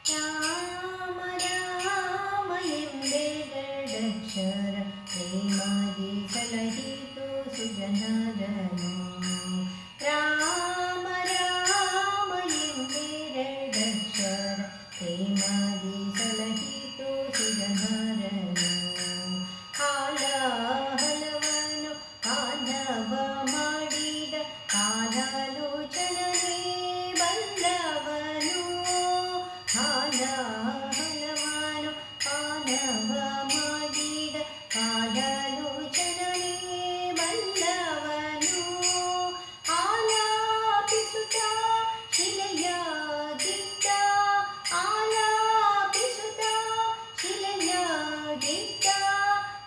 ರಾಮ ರಾಮ ಎಂಬೆರಡಕ್ಷರ ಪ್ರೇಮದಿ ಸಲಹಿತು ಸುಜನರನು. ರಾಮ ರಾಮ ಎಂಬೆರಡಕ್ಷರ ಪ್ರೇಮದಿ ಸಲಹಿತು ಸುಜನರನು. ಹಾಲ ಹಲವನು ಮಾನವ ಮಾಡಿದ ಕಾಲಾಲೋಚನವೇ ಬಲ್ಲವನು. ಹಾಲ ಹಲವನು ಮಾನವ ಮಾಡಿದ ಕಾಲಾಲೋಚನವೇ ಬಲ್ಲವನು. ಆಲಾಪಿಸುತ್ತ ಶಿಲೆಯಾಗಿದ್ದ ಆಲಾಪಿಸುತ್ತ ಶಿಲೆಯಾಗಿದ್ದ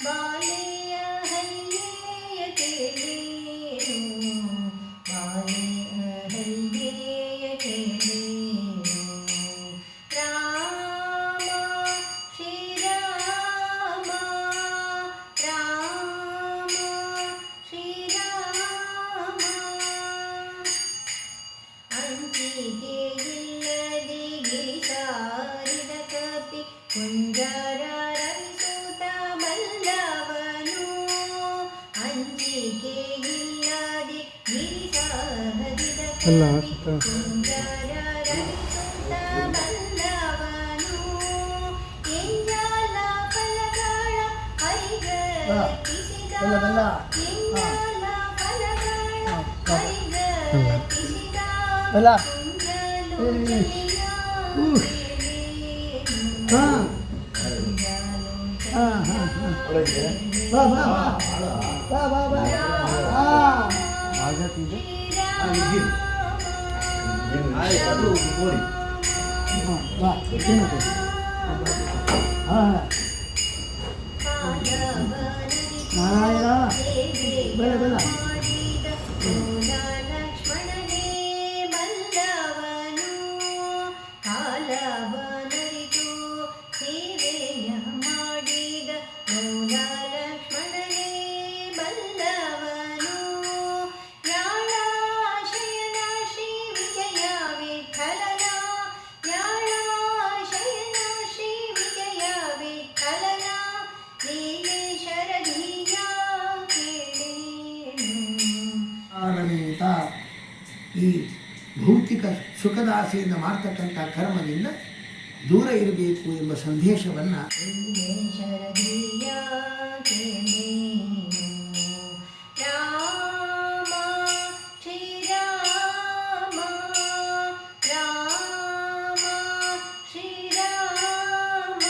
ಬಾಲೆಯ ಹಲ್ಲೆಯ ಕೇಳೇನು. ಬಾಲೆಯ ಹಲ್ಲೆಯ ಕೇಳೇನು. ರಾಮ ಶ್ರೀರಾಮ ರಾಮ ಶ್ರೀರಾಮ. ಅಂಜಿಕೆ ಇಲ್ಲದೆ ಗಿರಿಸಾರಿದ ಕಪಿ ಕುಂಜರ ರವಿಸುತ್ತ ಬಲ್ಲವನು. ಅಂಜಿಕೆ ಇಲ್ಲದೆ ಗಿರಿಸಾರಿದ ಕಪಿ ಕುಂಜರ ರವಿಸುತ್ತ ಬಲ್ಲವನು. ಎಂಜಾಲ ಫಲಗಳ ಹರಿಗಟ್ಟಿಸಿದ ಎಂಜಾಲ ಫಲಗಳ ಹರಿಗಟ್ಟಿಸಿದ ಕುಂಜಲೋಚನೆಯ ನಾರಾಯಣ ಬೆಳ ಬೆಳ ಲಕ್ಷ್ಮಣನೇ ಬಲ್ಲವನು. ಕಾಲವನರಿತು ಸೇವೆಯ ಮಾಡಿದ ಮೂಲ ಲಕ್ಷ್ಮಣನೇ ಬಲ್ಲವನು. ಯಾಳಾಶಯನ ಶ್ರೀ ವಿಜಯ ವಿಠಲನ ಯಾಳಾಶಯನ ಶ್ರೀ ವಿಜಯ ವಿಠಲನ ಲೀಲೆ ಶರದಿಯ ಕೇಳೇನು. ಆರನೇತ ಈ ಭೌತಿಕ ಸುಖದ ಆಸೆಯಿಂದ ಮಾಡ್ತಕ್ಕಂಥ ಕರ್ಮದಿಂದ ದೂರ ಇರಬೇಕು ಎಂಬ ಸಂದೇಶವನ್ನು ಲೀಲೆ ಶರದಿಯ ಕೇಳೇನು. ರಾಮ ಶ್ರೀರಾಮ ರಾಮ ಶ್ರೀರಾಮ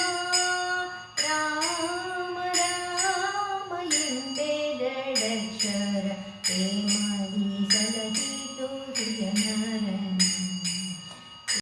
ರಾಮ ರಾಮ ಎಂಬೆರಡಕ್ಷರ ಪ್ರೇಮ